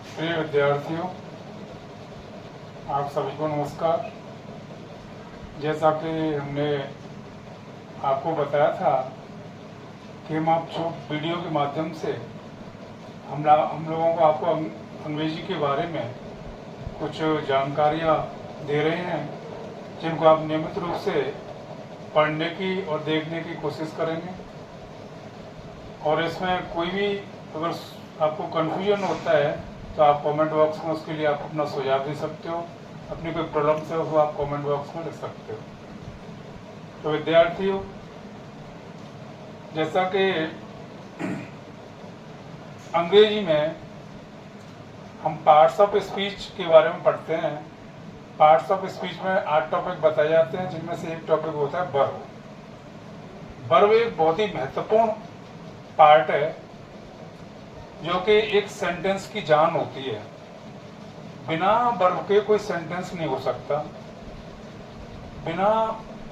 प्रिय विद्यार्थियों, आप सभी को नमस्कार। जैसा कि हमने आपको बताया था कि हम आप जो वीडियो के माध्यम से हम लोगों को आपको अंग्रेजी के बारे में कुछ जानकारियाँ दे रहे हैं, जिनको आप नियमित रूप से पढ़ने की और देखने की कोशिश करेंगे। और इसमें कोई भी अगर आपको कन्फ्यूजन होता है तो आप कमेंट बॉक्स में उसके लिए आप अपना सुझाव दे सकते हो। अपनी कोई प्रॉब्लम से हो आप कमेंट बॉक्स में लिख सकते हो। तो विद्यार्थियों, जैसा कि अंग्रेजी में हम पार्ट्स ऑफ स्पीच के बारे में पढ़ते हैं। पार्ट्स ऑफ स्पीच में 8 टॉपिक बताए जाते हैं, जिनमें से एक टॉपिक होता है वर्ब। वर्ब एक बहुत ही महत्वपूर्ण पार्ट है जो कि एक सेंटेंस की जान होती है। बिना वर्ब के कोई सेंटेंस नहीं हो सकता। बिना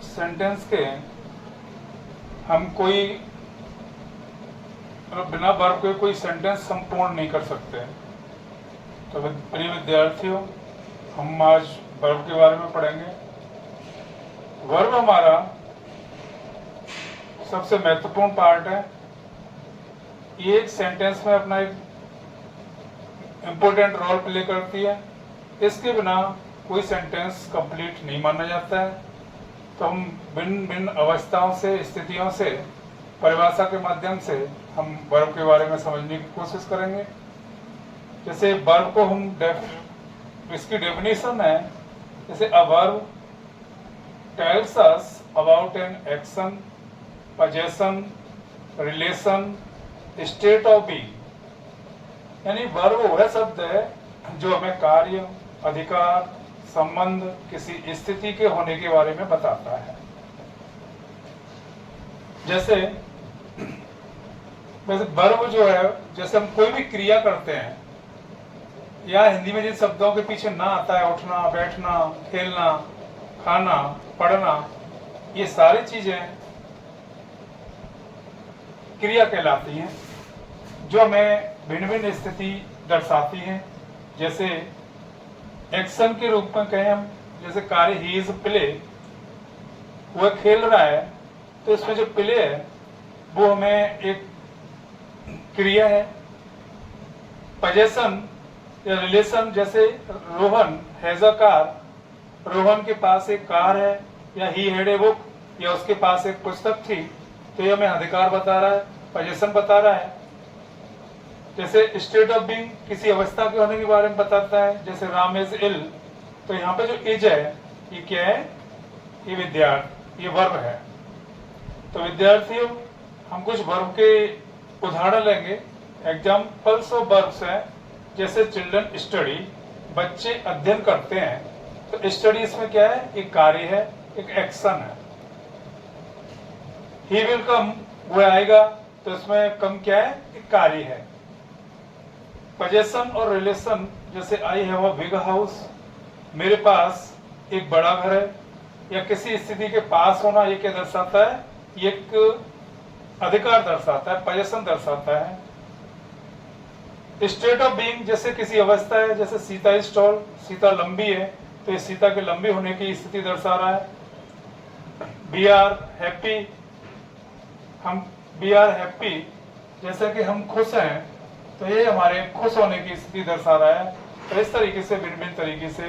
सेंटेंस के हम बिना वर्ब के कोई सेंटेंस संपूर्ण नहीं कर सकते। तो प्रिय विद्यार्थियों, हम आज वर्ब के बारे में पढ़ेंगे। वर्ब हमारा सबसे महत्वपूर्ण पार्ट है। ये एक सेंटेंस में अपना एक इम्पोर्टेंट रोल प्ले करती है। इसके बिना कोई सेंटेंस कंप्लीट नहीं माना जाता है। तो हम भिन्न भिन्न अवस्थाओं से, स्थितियों से, परिभाषा के माध्यम से हम वर्ब के बारे में समझने की कोशिश करेंगे। जैसे वर्ब को हम इसकी डेफिनेशन है, जैसे a verb tells us about an action, position, relation, state of being. यानी वर्ब वह शब्द है जो हमें कार्य, अधिकार, संबंध, किसी स्थिति के होने के बारे में बताता है। जैसे वर्ब जो है, जैसे हम कोई भी क्रिया करते हैं, या हिंदी में जिन शब्दों के पीछे ना आता है, उठना, बैठना, खेलना, खाना, पढ़ना, ये सारी चीजें क्रिया कहलाती हैं, जो हमें भिन्न भिन्न स्थिति दर्शाती हैं। जैसे एक्शन के रूप में कहें हम, जैसे कार्य ही इज प्ले, वह खेल रहा है, तो इसमें जो प्ले है वो हमें एक क्रिया है। पोजीशन या रिलेशन, जैसे Rohan has a car, Rohan के पास एक कार है, या ही हैड ए बुक, या उसके पास एक पुस्तक थी, तो ये हमें अधिकार बता रहा है, पोजीशन बता रहा है। जैसे स्टेट ऑफ बीइंग, किसी अवस्था के होने के बारे में बताता है। जैसे राम इज इल, तो यहाँ पे जो इज है ये क्या है? ये विद्यार्थी, ये वर्ब है। तो विद्यार्थियों, हम कुछ वर्ब के उदाहरण लेंगे। एग्जाम्पल्स ऑफ वर्ब्स हैं, जैसे चिल्ड्रन स्टडी, बच्चे अध्ययन करते हैं। तो स्टडी इसमें क्या है? एक कार्य है, एक एक्शन है। ही विल कम, वो आएगा, तो इसमें कम क्या है? एक कार्य है। पोजीशन और रिलेशन, जैसे I have a big house, मेरे पास एक बड़ा घर है, या किसी स्थिति के पास होना, ये क्या दर्शाता है? ये एक अधिकार दर्शाता है, पोजीशन दर्शाता है। स्टेट ऑफ बीइंग, जैसे किसी अवस्था है, जैसे सीता इज टॉल, सीता लंबी है, तो ये सीता के लंबी होने की स्थिति दर्शा रहा है। वी आर हैप्पी, हम वी आर हैप्पी, जैसे कि हम खुश हैं, तो ये हमारे खुश होने की स्थिति दर्शा रहा है। तो इस तरीके से भिन्न भिन्न तरीके से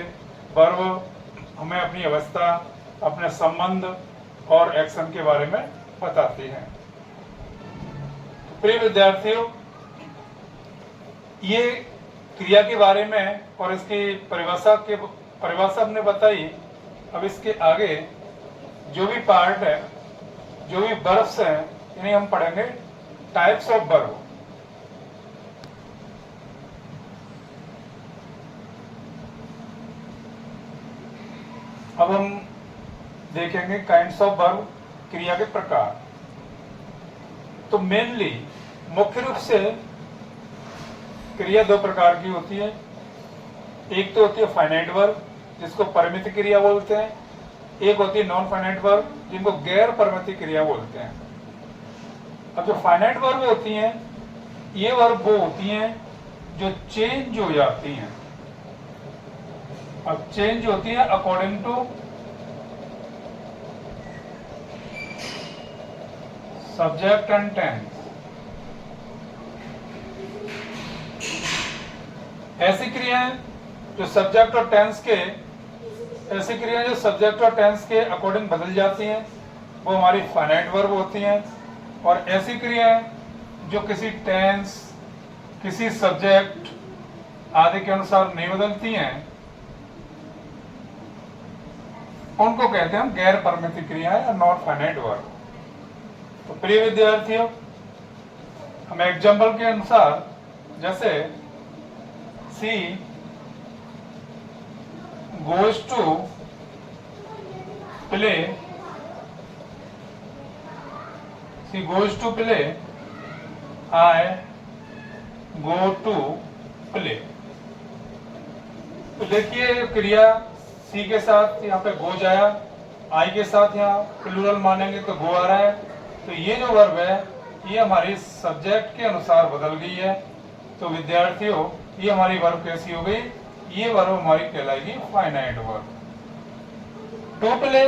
वर्ब हमें अपनी अवस्था, अपने संबंध और एक्शन के बारे में बताती हैं। प्रिय विद्यार्थियों, ये क्रिया के बारे में और इसकी परिभाषा हमने बताई। अब इसके आगे जो भी पार्ट है, जो भी वर्ब्स हैं, इन्हें हम पढ़ेंगे टाइप्स ऑफ वर्ब। अब हम देखेंगे काइंड्स ऑफ वर्ब, क्रिया के प्रकार। तो मेनली, मुख्य रूप से क्रिया दो प्रकार की होती है। एक तो होती है फाइनाइट वर्ब, जिसको परिमित क्रिया बोलते हैं। एक होती है नॉन फाइनाइट वर्ब, जिनको गैर परिमित क्रिया बोलते हैं। अब जो फाइनाइट वर्ब होती हैं, ये वर्ब वो होती हैं जो चेंज हो जाती हैं। अब चेंज होती है according to subject and tense. ऐसी क्रियाएं जो सब्जेक्ट और टेंस के ऐसी क्रियाएं जो सब्जेक्ट और टेंस के अकॉर्डिंग बदल जाती हैं वो हमारी फाइनाइट वर्ब होती हैं। और ऐसी क्रियाएं जो किसी टेंस, किसी सब्जेक्ट आदि के अनुसार नहीं बदलती हैं उनको कहते हैं हम गैर परमित क्रियाएं या नॉन फाइनाइट वर्ब। तो प्रिय विद्यार्थियों, हम एग्जाम्पल के अनुसार जैसे सी goes to play, she goes to play, I go to play। तो देखिए क्रिया सी के साथ यहाँ पे गो जाया, आई के साथ यहाँ प्लूरल मानेंगे तो गो आ रहा है। तो ये जो वर्ब है ये हमारी सब्जेक्ट के अनुसार बदल गई है। तो विद्यार्थियों, ये हमारी वर्ब कैसी हो गई? ये वर्ब हमारी कहलाएगी फाइनाइट वर्ब। टू प्ले,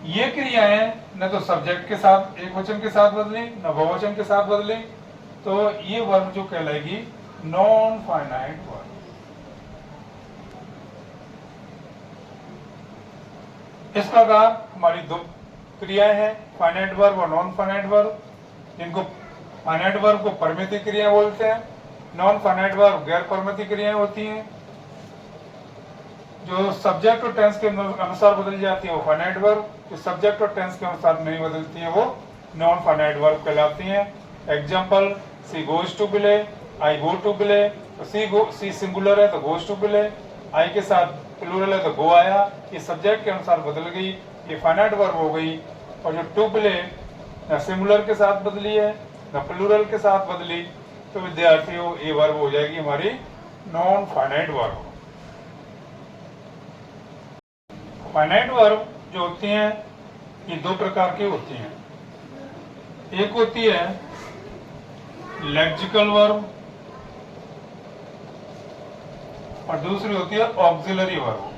ये क्रियाएं न तो सब्जेक्ट के साथ एक वचन के साथ बदली न बहुवचन के साथ बदली, तो ये वर्ब जो कहलाएगी नॉन फाइनाइट वर्ब। इस प्रकार हमारी दो क्रियाएं हैं, फाइनाइट वर्ब और नॉन फाइनाइट वर्ब, जिनको फाइनाइट वर्ब को परिमित क्रियाएं बोलते हैं, नॉन फाइनाइट वर्ब गैर परिमित क्रियाएं होती हैं। जो सब्जेक्ट और टेंस के अनुसार बदल जाती है वो फाइनाइट वर्ब, जो सब्जेक्ट और टेंस के अनुसार नहीं बदलती है वो नॉन फाइनाइट वर्ब कहलाती हैं। Example, she goes to play, I go to play. तो सी सिंगुलर है तो गोज टू प्ले, आई के साथ प्लूरल है तो गो आया। ये सब्जेक्ट के अनुसार बदल गई, ये फाइनाइट वर्ब हो गई। और जो टू प्ले न सिंगुलर के साथ बदली है न प्लूरल के साथ बदली, तो विद्यार्थियों ये वर्ब हो जाएगी हमारी non finite verb. Finite verb जो होती हैं ये दो प्रकार की होती हैं। एक होती है लेक्सिकल वर्ब और दूसरी होती है ऑक्सिलरी वर्ब।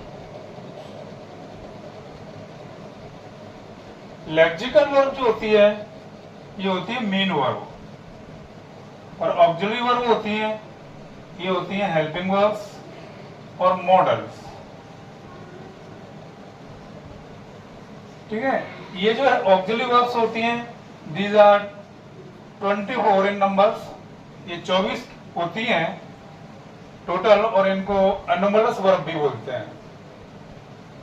लेक्सिकल वर्ब जो होती है ये होती है मेन वर्ब, और ऑक्सिलरी वर्ब होती हैं ये होती हैं हेल्पिंग वर्ब्स और मॉडल्स। ठीक है, ये जो है ऑक्सिलरी वर्ब्स होती हैं, दीज आर 24 इन नंबर्स, ये 24 होती हैं टोटल, और इनको एनोमलस वर्ब भी बोलते हैं।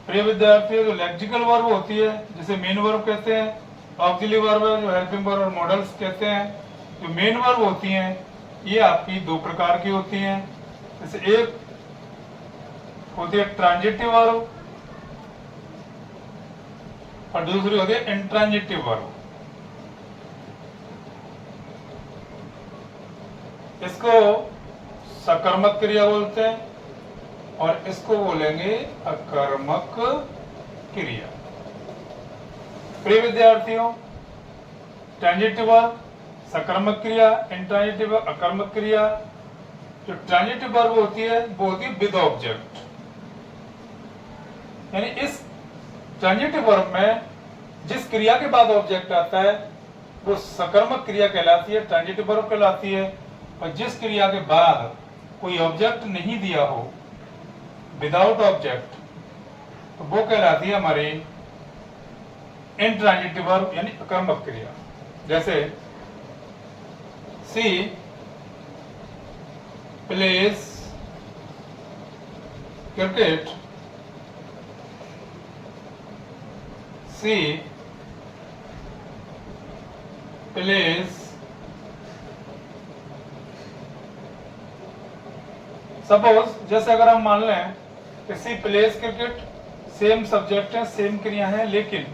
प्रिय विद्यार्थियों, जो लेक्सिकल वर्ब होती है जिसे मेन वर्ब कहते हैं, ऑक्सिलरी वर्ब है जो हेल्पिंग वर्ब और मॉडल्स कहते हैं। जो मेन वर्ब होती हैं ये आपकी दो प्रकार की होती हैं। जैसे एक होती है ट्रांजिटिव वर्ब और दूसरी होती है इंट्रांजिटिव वर्ब। इसको सकर्मक क्रिया बोलते हैं और इसको बोलेंगे अकर्मक क्रिया। प्रिय विद्यार्थियों, ट्रांजिटिव वर्ब सकर्मक क्रिया, इंट्रांजिटिव अकर्मक क्रिया। जो ट्रांजिटिव वर्ब होती है वो होती है विद ऑब्जेक्ट, यानी इस ट्रांजिटिव वर्ब में जिस क्रिया के बाद ऑब्जेक्ट आता है वो सकर्मक क्रिया कहलाती है, ट्रांजिटिव वर्ब कहलाती है। और जिस क्रिया के बाद कोई ऑब्जेक्ट नहीं दिया हो, विदाउट ऑब्जेक्ट, तो वो कहलाती है हमारी इंट्रांजिटिव वर्ब यानी अकर्मक क्रिया। जैसे सी प्लेज क्रिकेट, सी प्लेज सपोज, जैसे अगर हम मान लें कि सी प्लेज क्रिकेट, सेम सब्जेक्ट है सेम क्रिया है, लेकिन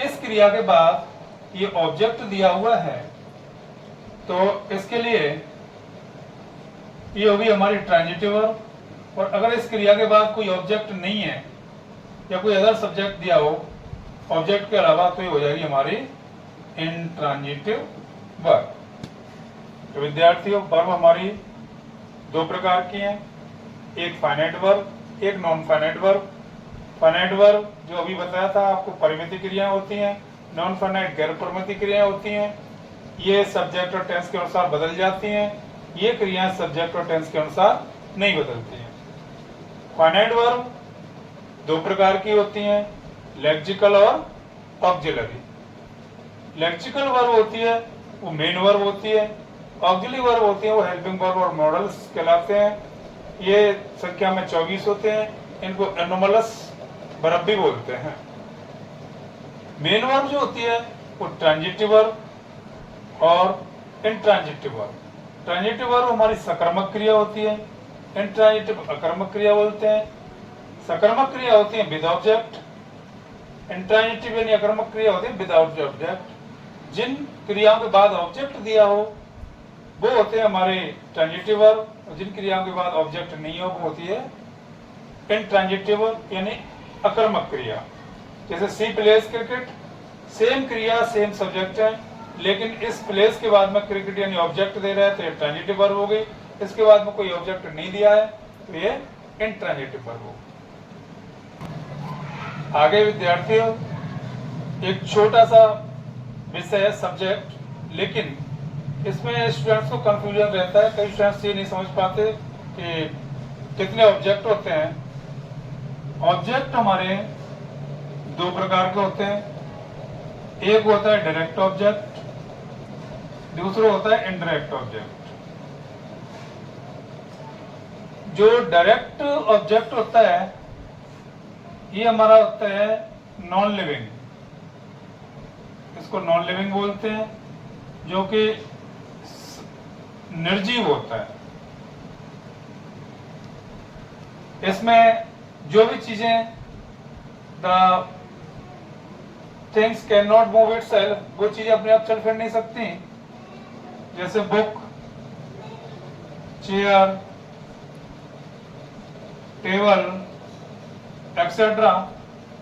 इस क्रिया के बाद ये ऑब्जेक्ट दिया हुआ है, तो इसके लिए ये होगी हमारी ट्रांजिटिव वर्ब। और अगर इस क्रिया के बाद कोई ऑब्जेक्ट नहीं है या कोई अदर सब्जेक्ट दिया हो ऑब्जेक्ट के अलावा, तो ये हो जाएगी हमारी इंट्रांजिटिव वर्ब। तो विद्यार्थियों, वर्ब हमारी दो प्रकार की हैं, एक फाइनाइट वर्ब, एक non finite verb. Finite verb जो अभी बताया था आपको परिमित क्रियाएं होती हैं, नॉन फाइनाइट गैर परिमित क्रियाएं होती हैं। ये सब्जेक्ट और टेंस के अनुसार बदल जाती हैं, ये क्रियाएं सब्जेक्ट और टेंस के अनुसार नहीं बदलती हैं। फाइनाइट वर्ब दो प्रकार की होती हैं, लेक्सिकल और ऑक्सिलरी। लेक्सिकल वर्ब होती है वो मेन वर्ब होती है, ऑक्सिलरी वर्ब होती है वो हेल्पिंग वर्ब और मॉडल्स कहलाते हैं। ये संख्या में 24 होते हैं, इनको एनोमलस वर्ब भी बोलते हैं। मेन वर्ब जो होती है वो ट्रांजिटिव वर्ब और इंट्रांजिटिव वर्ब। ट्रांजिटिव वर्ब हमारी सकर्मक क्रिया होती है, इंट्रांजिटिव अकर्मक क्रिया बोलते हैं। सकर्मक क्रिया होती है विद ऑब्जेक्ट, इंट्रांजिटिव यानी अकर्मक क्रिया होती है विदाउट ऑब्जेक्ट। जिन क्रियाओं के बाद ऑब्जेक्ट दिया हो वो होते हैं हमारे ट्रांजिटिव वर्ब, और जिन क्रियाओं के बाद ऑब्जेक्ट नहीं हो वो होती है इंट्रांजिटिव वर्ब यानी अकर्मक क्रिया। जैसे सी प्लेस क्रिकेट, सेम क्रिया सेम सब्जेक्ट है, लेकिन इस प्लेस के बाद में क्रिकेट यानी ऑब्जेक्ट दे रहा है तो ये ट्रांजिटिव वर्ब हो गई, इसके बाद में कोई ऑब्जेक्ट नहीं दिया है तो ये इंट्रांजिटिव वर्ब हो गई। आगे विद्यार्थियों एक छोटा सा विषय है सब्जेक्ट, लेकिन इसमें स्टूडेंट्स को कंफ्यूजन रहता है। कई स्टूडेंट्स ये नहीं समझ पाते कि कितने ऑब्जेक्ट होते हैं। ऑब्जेक्ट हमारे दो प्रकार के होते हैं, एक होता है डायरेक्ट ऑब्जेक्ट, दूसरा होता है इनडायरेक्ट ऑब्जेक्ट। जो डायरेक्ट ऑब्जेक्ट होता है ये हमारा होता है नॉन लिविंग, इसको नॉन लिविंग बोलते हैं, जो कि निर्जीव होता है। इसमें जो भी चीजें the things can not move itself, वो चीजें अपने आप चल फिर नहीं सकती, जैसे book, chair, table etcetera.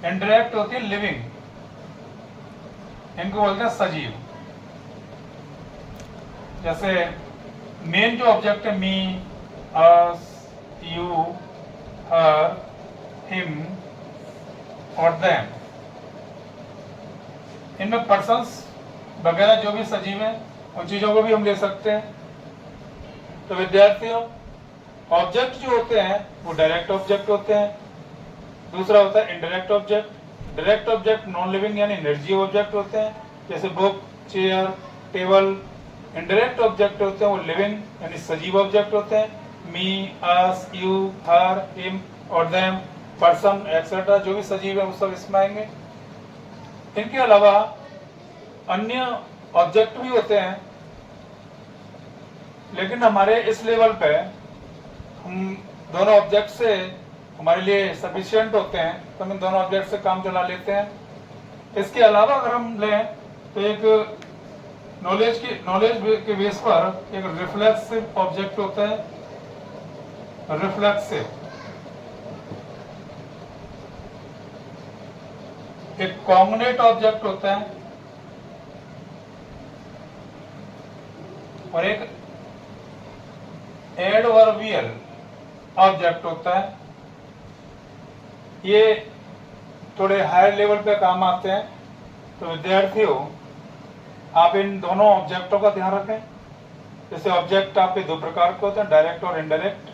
Indirect होती है लिविंग, इनको बोलते हैं सजीव। जैसे मेन जो ऑब्जेक्ट है me, us, you, her, him और देम, इनमें पर्सन्स वगैरह जो भी सजीव हैं उन चीजों को भी हम ले सकते हैं। तो विद्यार्थियों ऑब्जेक्ट जो होते हैं वो डायरेक्ट ऑब्जेक्ट होते हैं, दूसरा होता है indirect object. Direct object non living यानी निर्जीव ऑब्जेक्ट होते हैं, जैसे book, chair, table. Indirect object होते हैं वो लिविंग यानी सजीव ऑब्जेक्ट होते हैं, मी, अस, यू, हर, हिम और देम, पर्सन एक्सेट्रा, जो भी सजीव है वो सब इसमें आएंगे। इनके अलावा अन्य ऑब्जेक्ट भी होते हैं, लेकिन हमारे इस लेवल पे हम दोनों ऑब्जेक्ट से हमारे लिए सफिशिएंट होते हैं, तो हम इन दोनों ऑब्जेक्ट से काम चला लेते हैं। इसके अलावा अगर हम लें तो एक नॉलेज के बेस पर एक रिफ्लेक्सिव ऑब्जेक्ट होता है, रिफ्लेक्सिव। एक कॉग्निट ऑब्जेक्ट होता है और एक एडवर्बियल ऑब्जेक्ट होता है। ये थोड़े हायर लेवल पे काम आते हैं। तो विद्यार्थियों आप इन दोनों ऑब्जेक्टों का ध्यान रखें। जैसे ऑब्जेक्ट आपके दो प्रकार के होते हैं, डायरेक्ट और इनडायरेक्ट।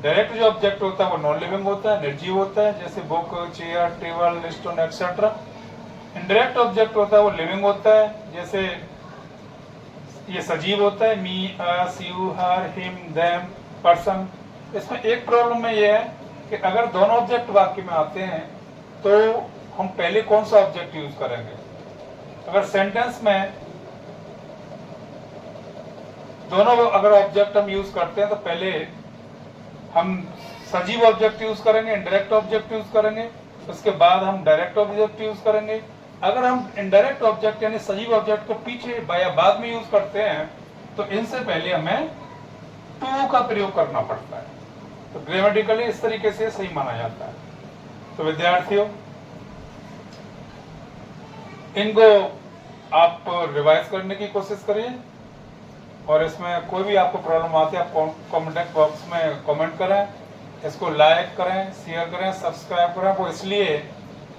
डायरेक्ट जो ऑब्जेक्ट होता है वो नॉन लिविंग होता है, निर्जीव होता है, जैसे book, chair, table, stone etcetera. Indirect object होता है वो लिविंग होता है, जैसे ये सजीव होता है, me, us, you, her, him, them, person. इसमें एक प्रॉब्लम में ये है कि अगर दोनों ऑब्जेक्ट वाक्य में आते हैं तो हम पहले कौन सा ऑब्जेक्ट यूज करेंगे। अगर सेंटेंस में दोनों अगर ऑब्जेक्ट हम यूज करते हैं तो पहले हम सजीव ऑब्जेक्ट यूज करेंगे, इनडायरेक्ट ऑब्जेक्ट यूज करेंगे, उसके बाद हम डायरेक्ट ऑब्जेक्ट यूज करेंगे। अगर हम इनडायरेक्ट ऑब्जेक्ट यानी सजीव ऑब्जेक्ट को पीछे या बाद में यूज करते हैं तो इनसे पहले हमें टू का प्रयोग करना पड़ता है। तो ग्रामेटिकली इस तरीके से सही माना जाता है। तो विद्यार्थियों इनको आप रिवाइज करने की कोशिश करिए और इसमें कोई भी आपको प्रॉब्लम आती है आप कमेंट बॉक्स में कमेंट करें, इसको लाइक करें, शेयर करें, सब्सक्राइब करें। वो इसलिए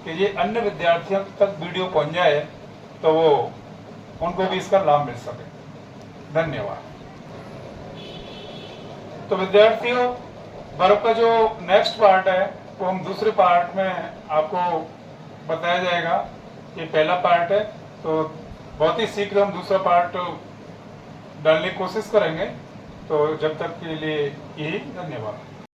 कि ये अन्य विद्यार्थियों तक वीडियो पहुंच जाए तो वो उनको भी इसका लाभ मिल सके। धन्यवाद। तो विद्यार्थियों, वर्ब का जो नेक्स्ट पार्ट है वो हम दूसरे पार्ट में आपको बताया जाएगा। ये पहला पार्ट है, तो बहुत ही शीघ्र हम दूसरा पार्ट डालने की कोशिश करेंगे। तो जब तक के लिए यही, धन्यवाद।